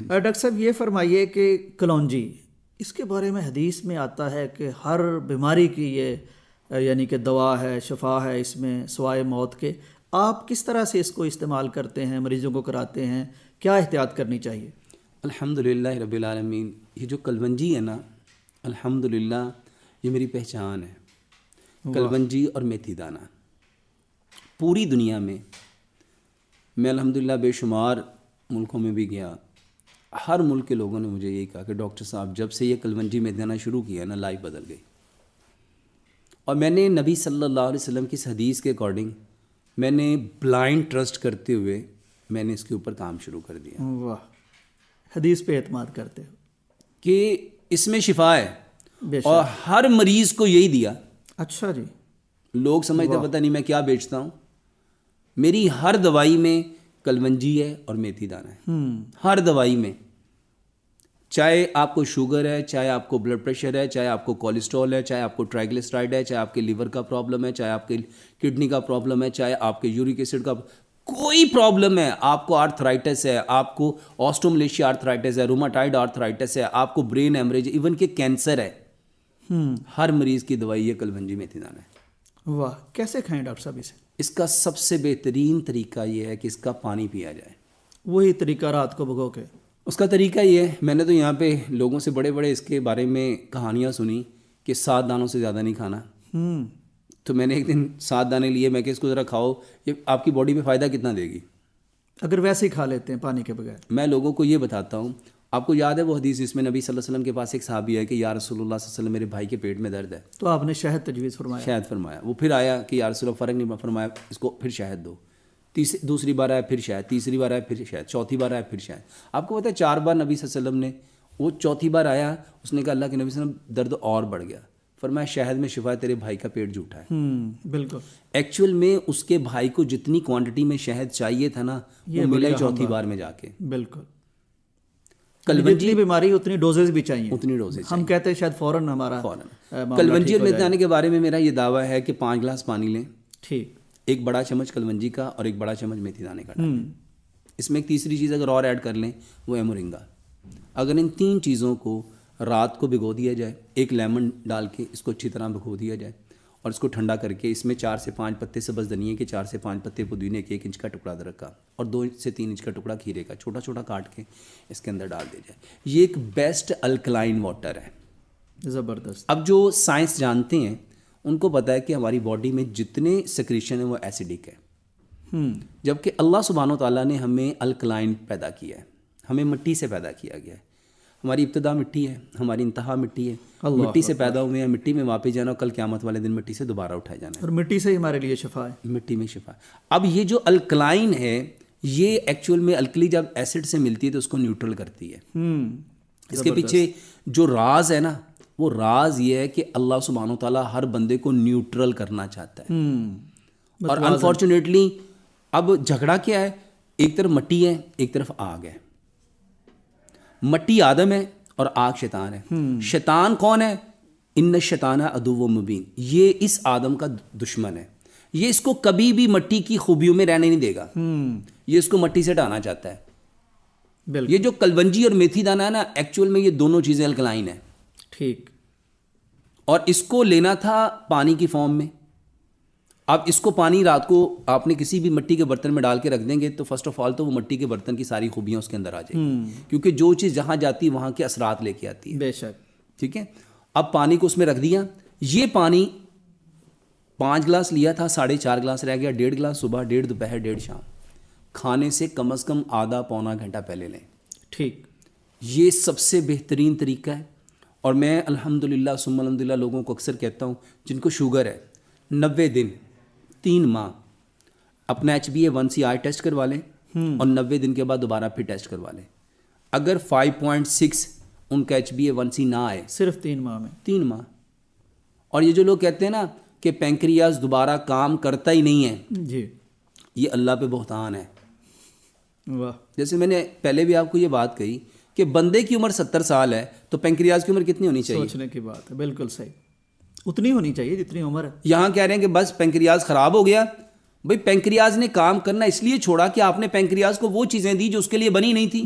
Doctor صاحب یہ فرمائیے کہ کلونجی، اس کے بارے میں حدیث میں آتا ہے کہ ہر بیماری کی یہ یعنی کہ دوا ہے، شفا ہے اس میں سوائے موت کے. آپ کس طرح سے اس کو استعمال کرتے ہیں، مریضوں کو کراتے ہیں، کیا احتیاط کرنی چاہیے؟ الحمدللہ رب العالمین. یہ جو کلونجی ہے نا، الحمدللہ یہ میری پہچان ہے. کلونجی اور میتھی دانہ پوری دنیا میں میں الحمدللہ بے شمار ملکوں میں بھی گیا، ہر ملک کے لوگوں نے مجھے یہی کہا کہ ڈاکٹر صاحب جب سے یہ کلونجی میتھی دانہ شروع کیا نا، لائف بدل گئی. اور میں نے نبی صلی اللہ علیہ وسلم کی اس حدیث کے اکارڈنگ میں نے بلائنڈ ٹرسٹ کرتے ہوئے میں نے اس کے اوپر کام شروع کر دیا. واہ، حدیث پہ اعتماد کرتے ہو کہ اس میں شفا ہے، بے شک. اور ہر مریض کو یہی دیا. اچھا جی. لوگ سمجھتے پتہ نہیں میں کیا بیچتا ہوں. میری ہر دوائی میں کلونجی ہے اور میتھی دانہ ہے، ہر دوائی میں. چاہے آپ کو شوگر ہے، چاہے آپ کو بلڈ پریشر ہے، چاہے آپ کو کولیسٹرول ہے، چاہے آپ کو ٹرائیگلیسرائڈ ہے، چاہے آپ کے لیور کا پرابلم ہے، چاہے آپ کے کڈنی کا پرابلم ہے، چاہے آپ کے یورک ایسڈ کا کوئی پرابلم ہے، آپ کو آرتھرائٹس ہے، آپ کو آسٹوملیشیا آرتھرائٹس ہے، روماٹائڈ آرتھرائٹس ہے، آپ کو برین ہیمریج، ایون کہ کینسر ہے، ہر مریض کی دوائی یہ کلونجی میتھی دانہ ہے. واہ، کیسے کھائیں ڈاکٹر صاحب اسے؟ اس کا سب سے بہترین طریقہ یہ ہے کہ اس کا پانی پیا جائے. وہی طریقہ رات کو بھگو کے؟ اس کا طریقہ یہ ہے، میں نے تو یہاں پہ لوگوں سے بڑے بڑے اس کے بارے میں کہانیاں سنی کہ 7 دانوں سے زیادہ نہیں کھانا. تو میں نے ایک دن 7 دانے لیے، میں کہ اس کو ذرا کھاؤ، یہ آپ کی باڈی پہ فائدہ کتنا دے گی اگر ویسے ہی کھا لیتے ہیں پانی کے بغیر. میں لوگوں کو یہ بتاتا ہوں. آپ کو یاد ہے وہ حدیث جس میں نبی صلی اللہ علیہ وسلم کے پاس ایک صحابی ہے کہ یا رسول اللہ صلی اللہ علیہ وسلم میرے بھائی کے پیٹ میں درد ہے، تو آپ نے شہد تجویز فرمایا؟ شہد فرمایا. وہ پھر آیا کہ یا رسول اللہ فرق نہیں، فرمایا اس کو پھر شہد دو. دوسری بار آیا پھر شہد، تیسری بار آیا پھر شہد، چوتھی بار آیا پھر شہد. آپ کو پتہ ہے 4 بار نبی صلی اللہ علیہ وسلم نے، وہ چوتھی بار آیا اس نے کہا اللہ کے نبی صلی اللہ علیہ وسلم درد اور بڑھ گیا. فرمایا شہد میں شفا ہے، تیرے بھائی کا پیٹ جھوٹا ہے. بالکل. ایکچوئل میں اس کے بھائی کو جتنی کوانٹٹی میں شہد چاہیے تھا نا، وہ ملا چوتھی بار میں جا کے. بالکل. کلونجی بیماری اتنی ڈوزز بھی چاہیے، اتنی ڈوزز ہم کہتے ہیں شاید فوراً ہمارا کلونجی اور میتھی دانے کے بارے میں میرا یہ دعویٰ ہے کہ 5 گلاس پانی لیں، ٹھیک، 1 بڑا چمچ کلونجی کا اور 1 بڑا چمچ میتھی دانے کا ڈالیں. اس میں ایک تیسری چیز اگر اور ایڈ کر لیں وہ ہے مورنگا. اگر ان 3 چیزوں کو رات کو بھگو دیا جائے، 1 لیمن ڈال کے اس کو اچھی طرح بھگو دیا جائے اور اس کو ٹھنڈا کر کے اس میں 4 سے 5 پتے سبز دھنیے کے، 4 سے 5 پتے پودینے کے، 1 انچ کا ٹکڑا ادرک کا اور 2 سے 3 انچ کا ٹکڑا کھیرے کا چھوٹا چھوٹا کاٹ کے اس کے اندر ڈال دیا جائے. یہ ایک بیسٹ الکلائن واٹر ہے. زبردست. اب جو سائنس جانتے ہیں ان کو پتہ ہے کہ ہماری باڈی میں جتنے سیکریشن ہیں وہ ایسیڈک ہے، جبکہ اللہ سبحانہ و تعالیٰ نے ہمیں الکلائن پیدا کیا ہے، ہمیں مٹی سے پیدا کیا گیا ہے. ہماری ابتدا مٹی ہے، ہماری انتہا مٹی ہے، مٹی سے پیدا ہوئے ہیں، مٹی میں واپس جانا اور کل قیامت والے دن مٹی سے دوبارہ اٹھائے جانا ہے. اور مٹی سے ہی ہمارے لیے شفا ہے، مٹی میں شفا. اب یہ جو الکلائن ہے یہ ایکچوئل میں الکلی جب ایسڈ سے ملتی ہے تو اس کو نیوٹرل کرتی ہے. اس کے پیچھے جو راز ہے نا، وہ راز یہ ہے کہ اللہ سبحانہ و تعالیٰ ہر بندے کو نیوٹرل کرنا چاہتا ہے. اور انفارچونیٹلی اب جھگڑا کیا ہے، ایک طرف مٹی ہے ایک طرف آگ ہے. مٹی آدم ہے اور آگ شیطان ہے. شیطان کون ہے؟ ان الشیطان عدو مبین. یہ اس آدم کا دشمن ہے. یہ اس کو کبھی بھی مٹی کی خوبیوں میں رہنے نہیں دے گا، یہ اس کو مٹی سے ہٹانا چاہتا ہے. یہ جو کلونجی اور میتھی دانہ ہے نا، ایکچوئل میں یہ دونوں چیزیں الکلائن ہیں. ٹھیک. اور اس کو لینا تھا پانی کی فارم میں. اب اس کو پانی رات کو آپ نے کسی بھی مٹی کے برتن میں ڈال کے رکھ دیں گے تو فرسٹ آف آل تو وہ مٹی کے برتن کی ساری خوبیاں اس کے اندر آ جائیں گی، کیونکہ جو چیز جہاں جاتی ہے وہاں کے اثرات لے کے آتی ہے. بے شک. ٹھیک ہے. اب پانی کو اس میں رکھ دیا. یہ پانی 5 گلاس لیا تھا، 4.5 گلاس رہ گیا. 1.5 گلاس صبح، 1.5 دوپہر، 1.5 شام. کھانے سے کم از کم آدھا پونا گھنٹہ پہلے لیں. ٹھیک. یہ سب سے بہترین طریقہ ہے. اور میں الحمدللہ ثم الحمدللہ لوگوں کو اکثر کہتا ہوں جن کو شوگر ہے 90 دن 3 ماہ اپنا HbA1c ٹیسٹ کروا لیں اور 90 دن کے بعد دوبارہ پھر ٹیسٹ کروا لیں. اگر 5.6 ان کا HbA1c نہ آئے، صرف 3 ماہ میں، 3 ماہ. اور یہ جو لوگ کہتے ہیں نا کہ پینکریاز دوبارہ کام کرتا ہی نہیں ہے، جی، یہ اللہ پہ بہتان ہے. واہ. جیسے میں نے پہلے بھی آپ کو یہ بات کہی کہ بندے کی عمر 70 سال ہے تو پینکریاز کی عمر کتنی ہونی چاہیے؟ سوچنے کی بات ہے. بالکل صحیح، اتنی ہونی چاہیے جتنی عمر ہے. یہاں کہہ رہے ہیں کہ بس پینکریاز خراب ہو گیا. بھئی پینکریاز نے کام کرنا اس لیے چھوڑا کہ آپ نے پینکریاز کو وہ چیزیں دی جو اس کے لیے بنی نہیں تھی.